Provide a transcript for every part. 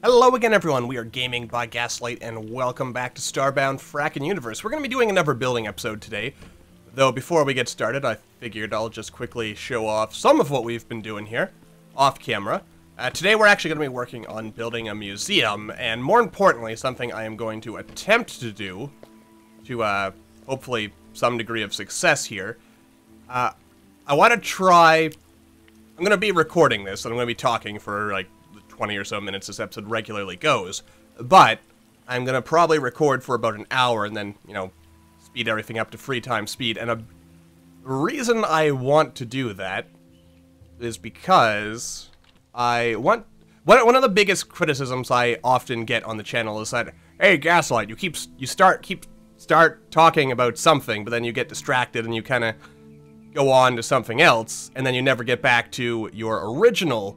Hello again, everyone. We are Gaming by Gaslight, and welcome back to Starbound Frackin Univserse. We're going to be doing another building episode today, though before we get started, I figured I'll just quickly show off some of what we've been doing here, off camera. Today we're actually going to be working on building a museum, and more importantly, something I am going to attempt to do, to hopefully some degree of success here. I want to try... I'm going to be recording this, and I'm going to be talking for, like, 20 or so minutes this episode regularly goes, but I'm gonna probably record for about an hour and then, you know, speed everything up to free time speed. And a reason I want to do that is because I want... One of the biggest criticisms I often get on the channel is that, hey, Gaslight, you start talking about something, but then you get distracted and you kind of go on to something else, and then you never get back to your original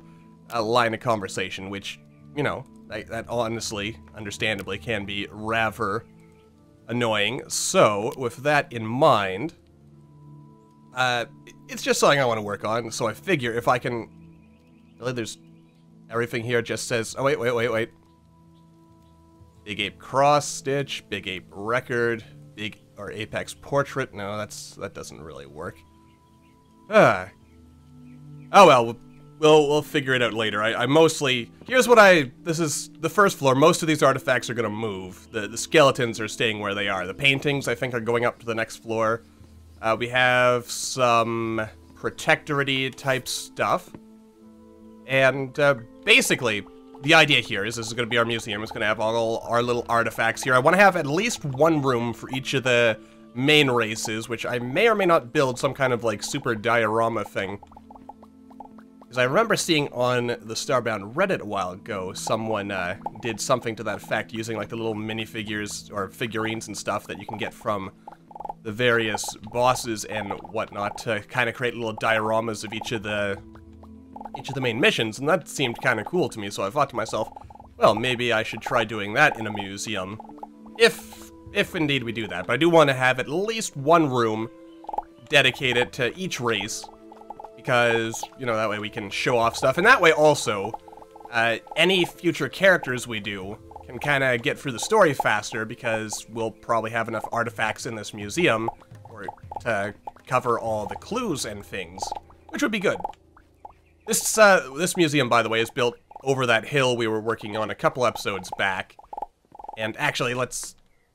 line of conversation, which, you know, that honestly, understandably, can be rather annoying. So, with that in mind, it's just something I want to work on, so I figure if I can... Really, there's... Everything here just says... Oh, wait. Big Ape Cross Stitch, Big Ape Record, or Apex Portrait. No, that doesn't really work. Oh, well... We'll figure it out later. I mostly... Here's what this is the first floor. Most of these artifacts are gonna move. The skeletons are staying where they are. The paintings, I think, are going up to the next floor. We have some protectorate type stuff. And, basically, the idea here is this is gonna be our museum. It's gonna have all our little artifacts here. I want to have at least one room for each of the main races, which I may or may not build some kind of, like, super diorama thing. Because I remember seeing on the Starbound Reddit a while ago, someone did something to that effect using like the little minifigures or figurines and stuff that you can get from the various bosses and whatnot to kind of create little dioramas of each of the main missions, and that seemed kind of cool to me. So I thought to myself, well, maybe I should try doing that in a museum, if indeed we do that. But I do want to have at least one room dedicated to each race. Because, you know, that way we can show off stuff. And that way also, any future characters we do can kind of get through the story faster because we'll probably have enough artifacts in this museum to cover all the clues and things, which would be good. This museum, by the way, is built over that hill we were working on a couple episodes back. And actually,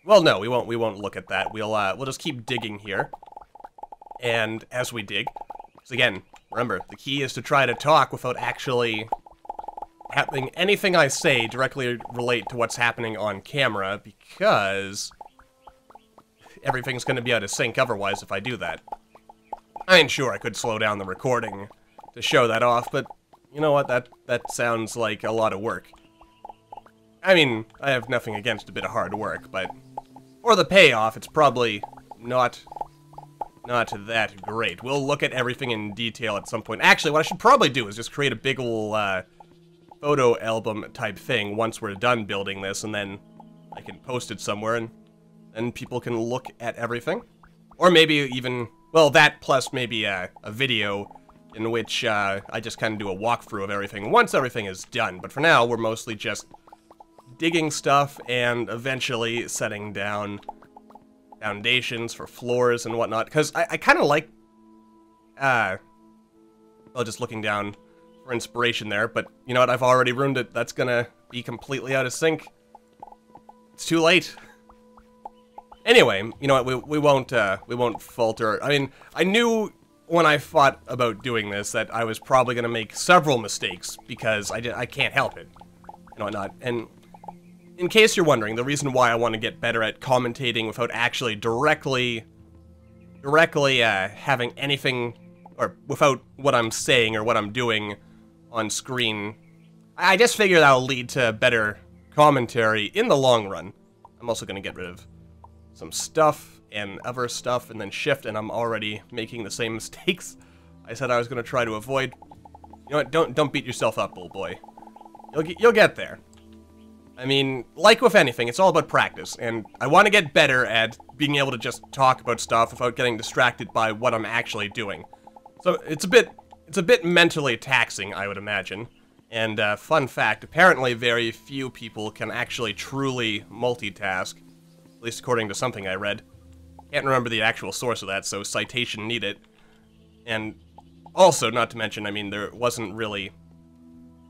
well, no, we won't look at that. We'll just keep digging here. And as we dig... So again, remember, the key is to try to talk without actually having anything I say directly relate to what's happening on camera, because everything's going to be out of sync otherwise if I do that. I mean, sure, I could slow down the recording to show that off, but you know what, that sounds like a lot of work. I mean, I have nothing against a bit of hard work, but for the payoff, it's probably not that great. We'll look at everything in detail at some point. Actually, what I should probably do is just create a big ol' photo album type thing once we're done building this, and then I can post it somewhere, and then people can look at everything. Or maybe even, well, that plus maybe a video in which I just kind of do a walkthrough of everything once everything is done. But for now, we're mostly just digging stuff and eventually setting down foundations for floors and whatnot, because I kind of like, well, just looking down for inspiration there, but you know what, I've already ruined it. That's gonna be completely out of sync. It's too late. Anyway, you know what, we won't falter. I mean, I knew when I thought about doing this that I was probably gonna make several mistakes, because I can't help it, and whatnot, and in case you're wondering, the reason why I want to get better at commentating without actually directly having anything, or without what I'm saying or what I'm doing on screen, I just figure that'll lead to better commentary in the long run. I'm also going to get rid of some stuff and other stuff and then shift, and I'm already making the same mistakes I said I was going to try to avoid. You know what, don't beat yourself up, old boy. You'll get there. I mean, like with anything, it's all about practice, and I want to get better at being able to just talk about stuff without getting distracted by what I'm actually doing. So it's a bit mentally taxing, I would imagine, And fun fact, apparently very few people can actually truly multitask, at least according to something I read. Can't remember the actual source of that, so citation needed. And also, not to mention, I mean, there wasn't really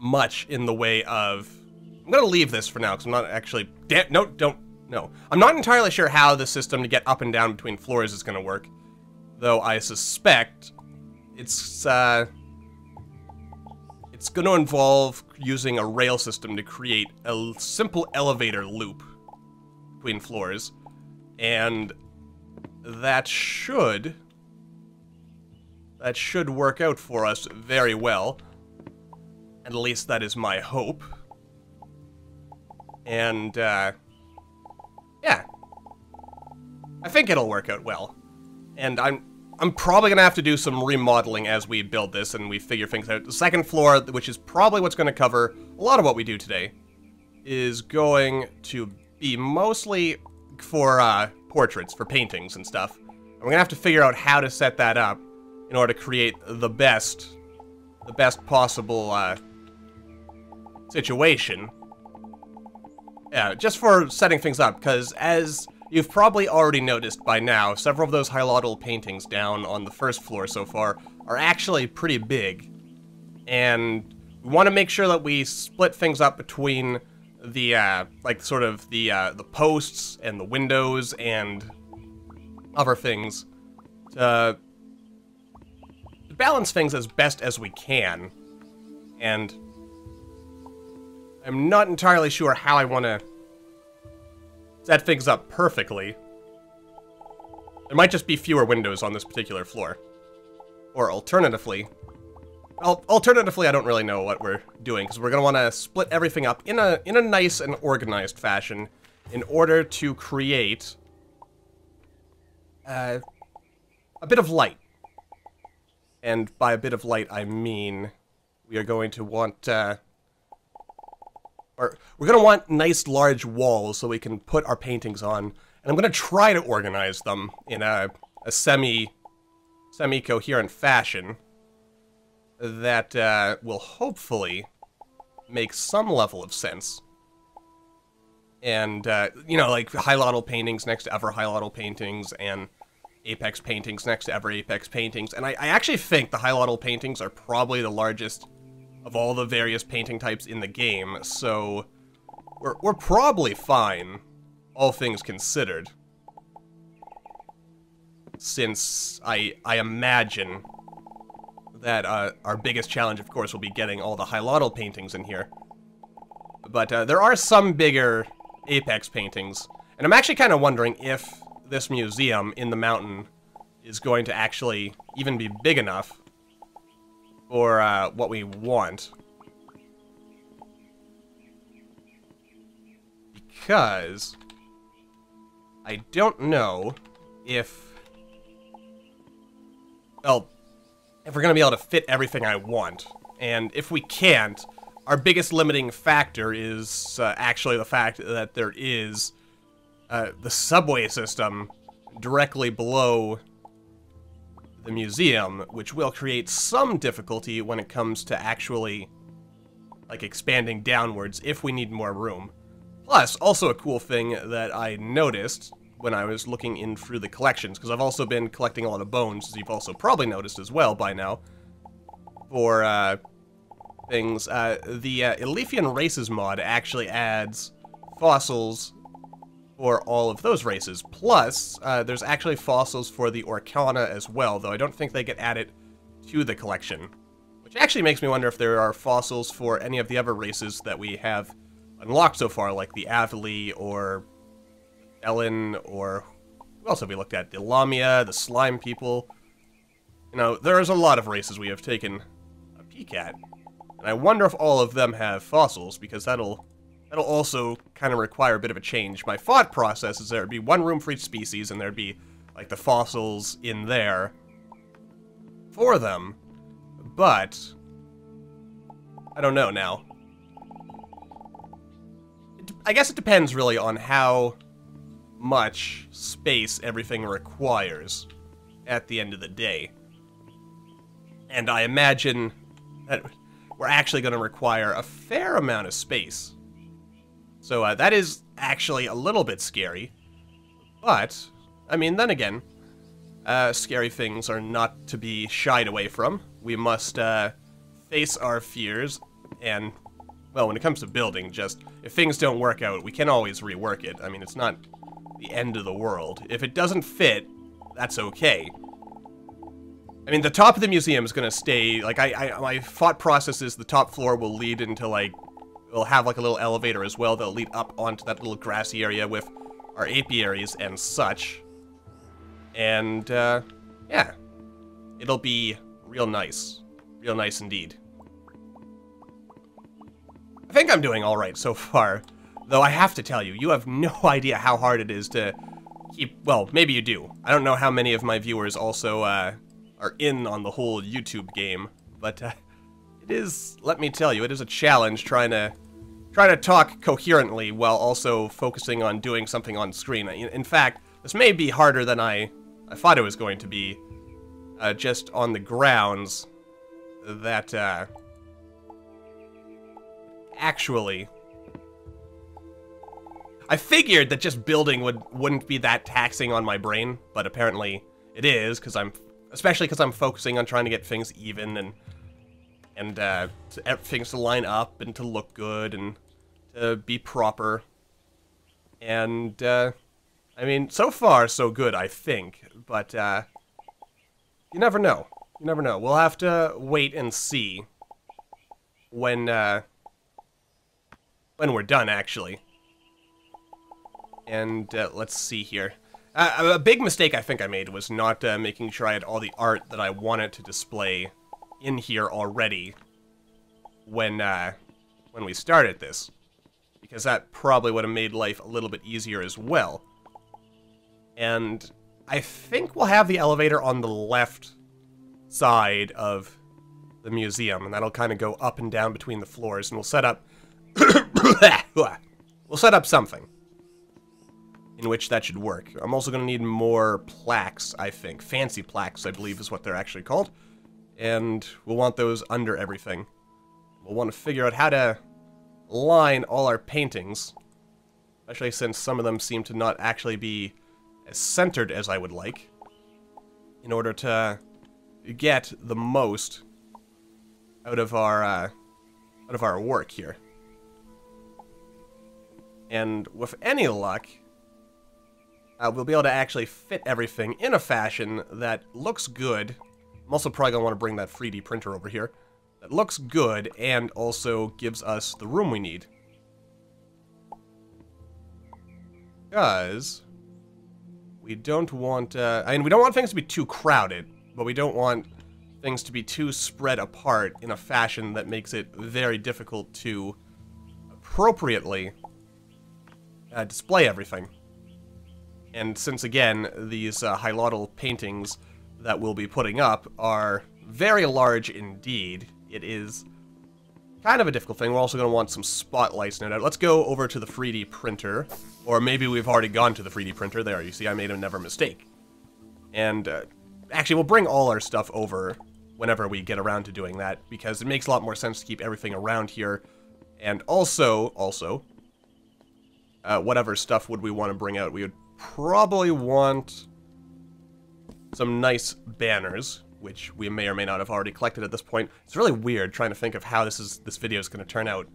much in the way of... I'm gonna leave this for now, because I'm not actually... No, don't... No. I'm not entirely sure how the system to get up and down between floors is gonna work. Though I suspect it's gonna involve using a rail system to create a simple elevator loop between floors. And that should work out for us very well. At least that is my hope. And, yeah. I think it'll work out well. And I'm probably gonna have to do some remodeling as we build this and we figure things out. The second floor, which is probably what's gonna cover a lot of what we do today, is going to be mostly for, portraits, for paintings and stuff. And we're gonna have to figure out how to set that up in order to create the best possible, situation. Yeah, just for setting things up, because as you've probably already noticed by now, several of those hilotl paintings down on the first floor so far are actually pretty big. And we want to make sure that we split things up between the, like, sort of the posts and the windows and other things to balance things as best as we can. And I'm not entirely sure how I want to set things up perfectly. There might just be fewer windows on this particular floor. Or alternatively, I don't really know what we're doing, because we're going to want to split everything up in a nice and organized fashion in order to create a bit of light. And by a bit of light, I mean we are going to want... Or we're going to want nice large walls so we can put our paintings on. And I'm going to try to organize them in a semi-coherent fashion that will hopefully make some level of sense. And, you know, like hilotl paintings next to other hilotl paintings and Apex paintings next to other Apex paintings. And I actually think the hilotl paintings are probably the largest of all the various painting types in the game, so we're probably fine, all things considered. Since I imagine that our biggest challenge, of course, will be getting all the hilotl paintings in here. But there are some bigger Apex paintings, and I'm actually kind of wondering if this museum in the mountain is going to actually even be big enough for what we want. Because I don't know if... Well, if we're going to be able to fit everything I want. And if we can't, our biggest limiting factor is actually the fact that there is the subway system directly below the museum, which will create some difficulty when it comes to actually, like, expanding downwards if we need more room. Plus, also a cool thing that I noticed when I was looking in through the collections, because I've also been collecting a lot of bones, as you've also probably noticed as well by now, for, things. The Elefian Races mod actually adds fossils for all of those races. Plus, there's actually fossils for the Orcana as well, though I don't think they get added to the collection. Which actually makes me wonder if there are fossils for any of the other races that we have unlocked so far, like the Avili, or Ellen, or who else have we looked at? The Lamia, the Slime People. You know, there's a lot of races we have taken a peek at. And I wonder if all of them have fossils, because that'll also kind of require a bit of a change. My thought process is there'd be one room for each species, and there'd be, like, the fossils in there for them. But I don't know now. I guess it depends, really, on how much space everything requires at the end of the day. And I imagine that we're actually going to require a fair amount of space. So that is actually a little bit scary. But, I mean, then again, scary things are not to be shied away from. We must face our fears, and, well, when it comes to building, just, if things don't work out, we can always rework it. I mean, it's not the end of the world. If it doesn't fit, that's okay. I mean, the top of the museum is going to stay, like, my thought process is the top floor will lead into, like, we'll have, like, a little elevator as well that'll lead up onto that little grassy area with our apiaries and such. And, yeah. It'll be real nice. Real nice indeed. I think I'm doing alright so far. Though I have to tell you, you have no idea how hard it is to keep... Well, maybe you do. I don't know how many of my viewers also, are in on the whole YouTube game. But, it is, let me tell you, it is a challenge trying to talk coherently while also focusing on doing something on screen. In fact, this may be harder than I thought it was going to be, just on the grounds that, actually, I figured that just building wouldn't be that taxing on my brain, but apparently it is, especially because I'm focusing on trying to get things even and things to line up and to look good and to be proper. And, I mean, so far, so good, I think. But, you never know. You never know. We'll have to wait and see when we're done, actually. And, let's see here. A big mistake I think I made was not making sure I had all the art that I wanted to display in here already when we started this. Because that probably would have made life a little bit easier as well. And I think we'll have the elevator on the left side of the museum, and that'll kind of go up and down between the floors, and we'll set up... we'll set up something in which that should work. I'm also going to need more plaques, I think. Fancy plaques, I believe is what they're actually called. And we'll want those under everything. We'll want to figure out how to line all our paintings, especially since some of them seem to not actually be as centered as I would like, in order to get the most out of our work here. And with any luck, we'll be able to actually fit everything in a fashion that looks good. I'm also probably going to want to bring that 3D printer over here. That looks good and also gives us the room we need. Because we don't want, I mean, we don't want things to be too crowded, but we don't want things to be too spread apart in a fashion that makes it very difficult to appropriately display everything. And since, again, these hilotl paintings that we'll be putting up are very large indeed, it is kind of a difficult thing. We're also going to want some spotlights, no doubt. Let's go over to the 3D printer, or maybe we've already gone to the 3D printer. There, you see, I made a never mistake. And, actually, we'll bring all our stuff over whenever we get around to doing that, because it makes a lot more sense to keep everything around here. And also, whatever stuff would we want to bring out? We would probably want some nice banners, which we may or may not have already collected at this point. It's really weird trying to think of how this video is going to turn out,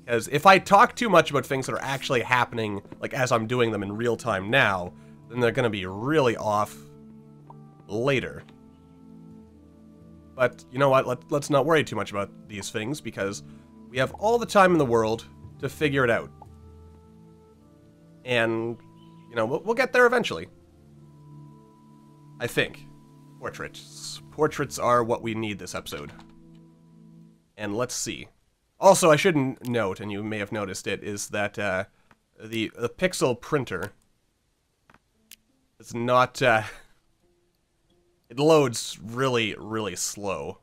because if I talk too much about things that are actually happening, like as I'm doing them in real time now, then they're going to be really off later. But you know what? Let's not worry too much about these things, because we have all the time in the world to figure it out. And, you know, we'll get there eventually. I think. Portraits. Portraits are what we need this episode. And let's see. Also, I should note, and you may have noticed it, is that the pixel printer is not... it loads really, really slow.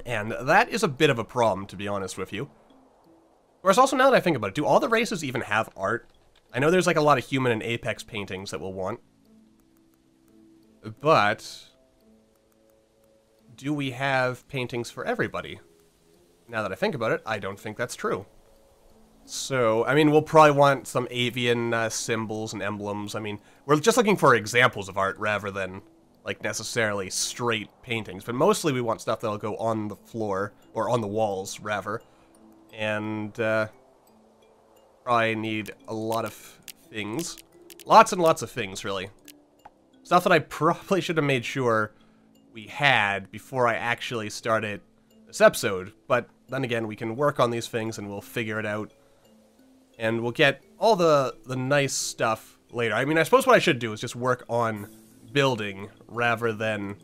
And that is a bit of a problem, to be honest with you. Of course, also now that I think about it, do all the races even have art? I know there's like a lot of human and Apex paintings that we'll want. But do we have paintings for everybody? Now that I think about it, I don't think that's true. So, I mean, we'll probably want some avian symbols and emblems. I mean, we're just looking for examples of art rather than, like, necessarily straight paintings. But mostly we want stuff that'll go on the floor, or on the walls, rather. And, probably need a lot of things. Lots and lots of things, really. Stuff that I probably should have made sure we had before I actually started this episode. But then again, we can work on these things and we'll figure it out. And we'll get all the nice stuff later. I mean, I suppose what I should do is just work on building rather than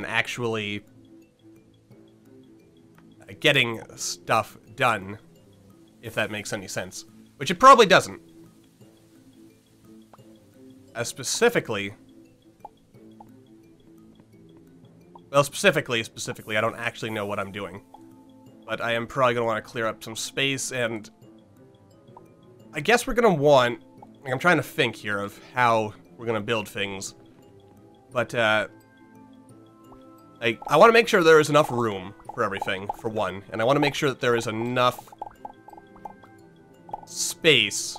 actually getting stuff done, if that makes any sense. Which it probably doesn't. Specifically, I don't actually know what I'm doing. But I am probably going to want to clear up some space, and I guess we're going to want... Like, I'm trying to think here of how we're going to build things. But, I want to make sure there is enough room for everything, for one. And I want to make sure that there is enough space.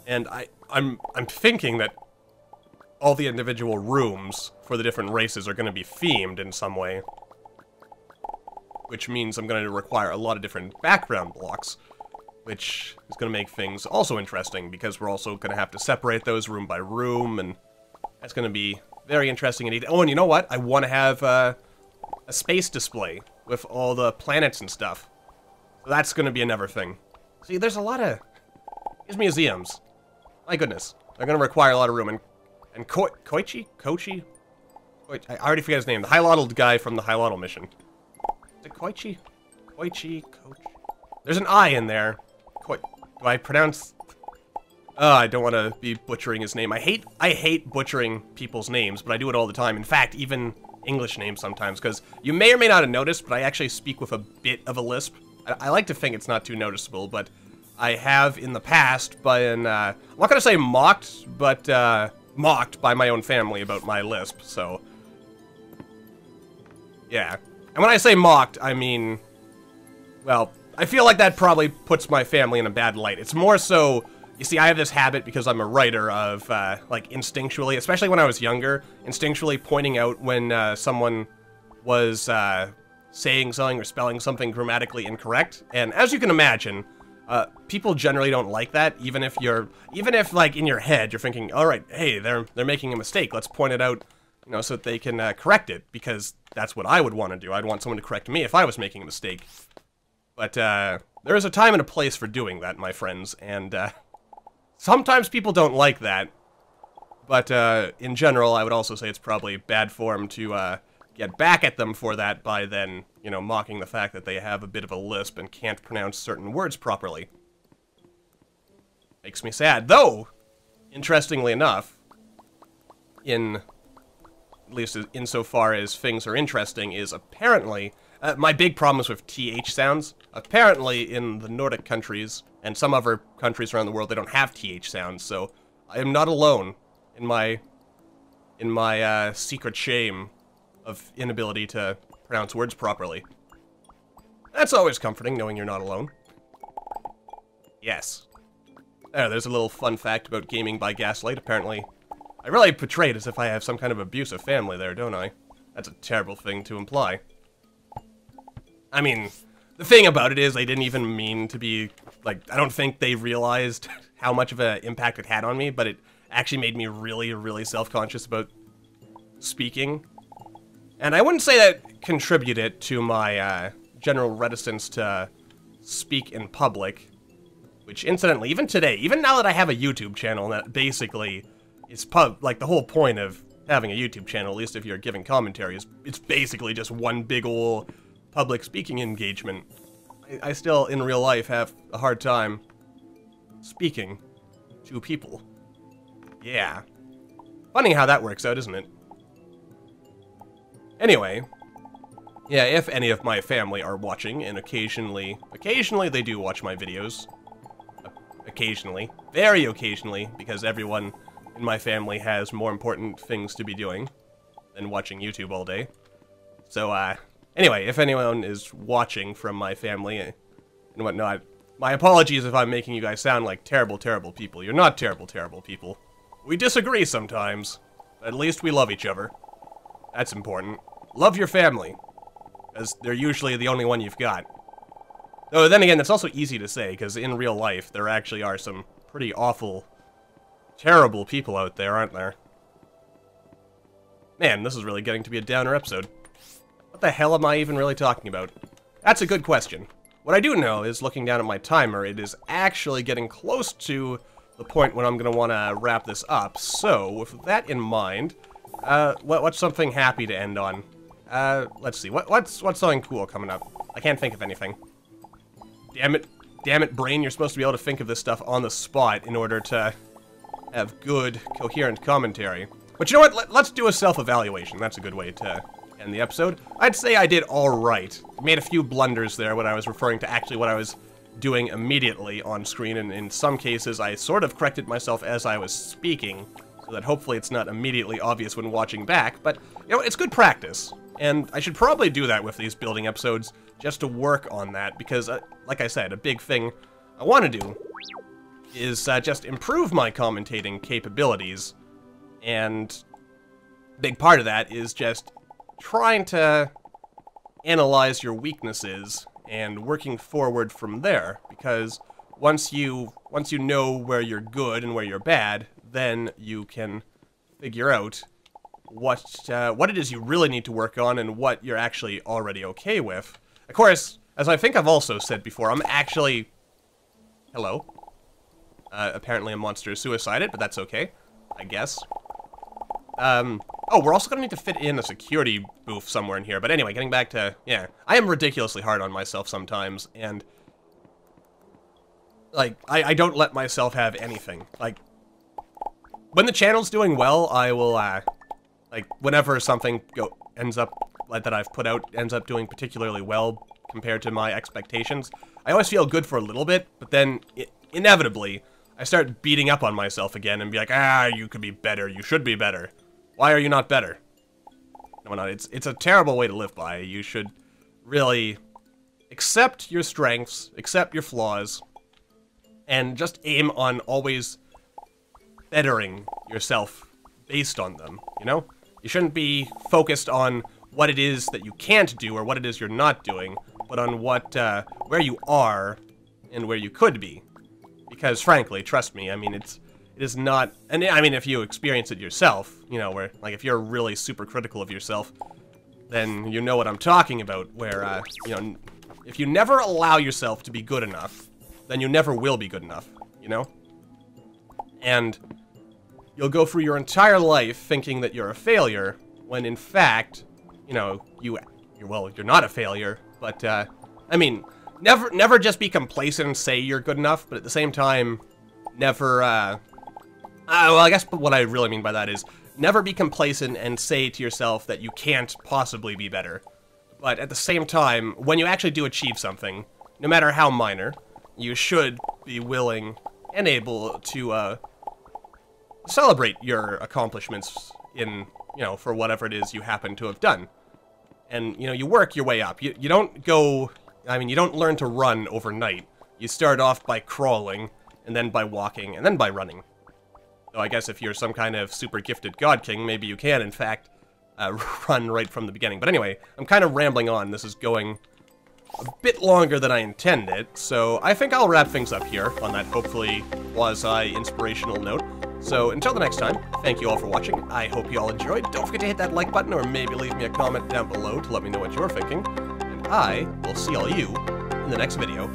And I'm thinking that all the individual rooms for the different races are going to be themed in some way. Which means I'm going to require a lot of different background blocks, which is going to make things also interesting, because we're also going to have to separate those room by room, and that's going to be very interesting indeed. Oh, and you know what? I want to have a space display with all the planets and stuff. So that's going to be another thing. See, there's a lot of... These museums. My goodness. They're going to require a lot of room, and Koichi? I already forget his name. The High-Lottled guy from the High-Lottle mission. Is it Koichi? Koichi? Coach? There's an I in there. Do I pronounce... I don't want to be butchering his name. I hate butchering people's names, but I do it all the time. In fact, even English names sometimes, because you may or may not have noticed, but I actually speak with a bit of a lisp. I like to think it's not too noticeable, but I have in the past been, I'm not going to say mocked, but mocked by my own family about my lisp, so... Yeah. And when I say mocked, I mean... Well, I feel like that probably puts my family in a bad light. It's more so... You see, I have this habit because I'm a writer of, like, instinctually, especially when I was younger, instinctually pointing out when someone was saying something or spelling something grammatically incorrect. And as you can imagine, people generally don't like that, even if, like, in your head, you're thinking, all right, hey, they're making a mistake, let's point it out, you know, so that they can correct it, because that's what I would want to do. I'd want someone to correct me if I was making a mistake. But there is a time and a place for doing that, my friends, and sometimes people don't like that, but in general, I would also say it's probably bad form to get back at them for that by then, you know, mocking the fact that they have a bit of a lisp and can't pronounce certain words properly. Makes me sad. Though, interestingly enough, at least insofar as things are interesting, is apparently... my big problem is with TH sounds. Apparently, in the Nordic countries, and some other countries around the world, they don't have TH sounds, so I am not alone in my secret shame of inability to pronounce words properly. That's always comforting, knowing you're not alone. Yes. There's a little fun fact about GamingByGaslight. Apparently, I really portray it as if I have some kind of abusive family there, don't I? That's a terrible thing to imply. I mean, the thing about it is they didn't even mean to be, like, I don't think they realized how much of an impact it had on me, but it actually made me really, really self-conscious about speaking. And I wouldn't say that contributed to my general reticence to speak in public, which incidentally, even today, even now that I have a YouTube channel that basically is like the whole point of having a YouTube channel, at least if you're giving commentary, is it's basically just one big ol' public speaking engagement. I still, in real life, have a hard time speaking to people. Yeah. Funny how that works out, isn't it? Anyway, yeah, if any of my family are watching, and occasionally they do watch my videos. Occasionally. Very occasionally, because everyone in my family has more important things to be doing. than watching YouTube all day. So, anyway, if anyone is watching from my family and whatnot, my apologies if I'm making you guys sound like terrible, terrible people. You're not terrible, terrible people. We disagree sometimes, but at least we love each other. That's important. Love your family, as they're usually the only one you've got. Though, then again, that's also easy to say, because in real life, there actually are some pretty awful, terrible people out there, aren't there? Man, this is really getting to be a downer episode. What the hell am I even really talking about? That's a good question. What I do know is, looking down at my timer, it is actually getting close to the point when I'm going to want to wrap this up. So, with that in mind, what's something happy to end on? Let's see. What's something cool coming up? I can't think of anything. Damn it, brain, you're supposed to be able to think of this stuff on the spot in order to have good, coherent commentary. But you know what? Let's do a self-evaluation. That's a good way to end the episode. I'd say I did alright. Made a few blunders there when I was referring to actually what I was doing immediately on screen, and in some cases I sort of corrected myself as I was speaking, so that hopefully it's not immediately obvious when watching back, but, you know, it's good practice. And I should probably do that with these building episodes, just to work on that, because, like I said, a big thing I want to do is just improve my commentating capabilities, and a big part of that is just trying to analyze your weaknesses and working forward from there, because once you know where you're good and where you're bad, then you can figure out what it is you really need to work on and what you're actually already okay with. Of course, as I think I've also said before, I'm actually... Hello. Apparently a monster is suicided, but that's okay, I guess. Oh, we're also gonna need to fit in a security booth somewhere in here, but anyway, getting back to... Yeah, I am ridiculously hard on myself sometimes, and... Like, I don't let myself have anything. Like, when the channel's doing well, I will, like, whenever something ends up, like, that I've put out ends up doing particularly well compared to my expectations, I always feel good for a little bit, but then, inevitably, I start beating up on myself again and be like, you could be better, you should be better. Why are you not better? No, it's a terrible way to live by. You should really accept your strengths, accept your flaws, and just aim on always bettering yourself based on them, you know? You shouldn't be focused on what it is that you can't do or what it is you're not doing, but on where you are and where you could be. Because, frankly, trust me, I mean, it is not, and I mean, if you experience it yourself, you know, where, like, if you're really super critical of yourself, then you know what I'm talking about, where, you know, if you never allow yourself to be good enough, then you never will be good enough, you know? And you'll go through your entire life thinking that you're a failure, when in fact, you know, you're not a failure, but, I mean, never just be complacent and say you're good enough, but at the same time, never, well, I guess what I really mean by that is, never be complacent and say to yourself that you can't possibly be better. But at the same time, when you actually do achieve something, no matter how minor, you should be willing and able to, celebrate your accomplishments in, you know, for whatever it is you happen to have done. And, you know, you work your way up. You don't go... I mean, you don't learn to run overnight. You start off by crawling, and then by walking, and then by running. So I guess if you're some kind of super gifted god king, maybe you can, in fact, run right from the beginning. But anyway, I'm kind of rambling on. This is going a bit longer than I intended, so I think I'll wrap things up here on that hopefully quasi-inspirational note. So until the next time, thank you all for watching. I hope you all enjoyed. Don't forget to hit that like button, or maybe leave me a comment down below to let me know what you're thinking. I will see all you in the next video.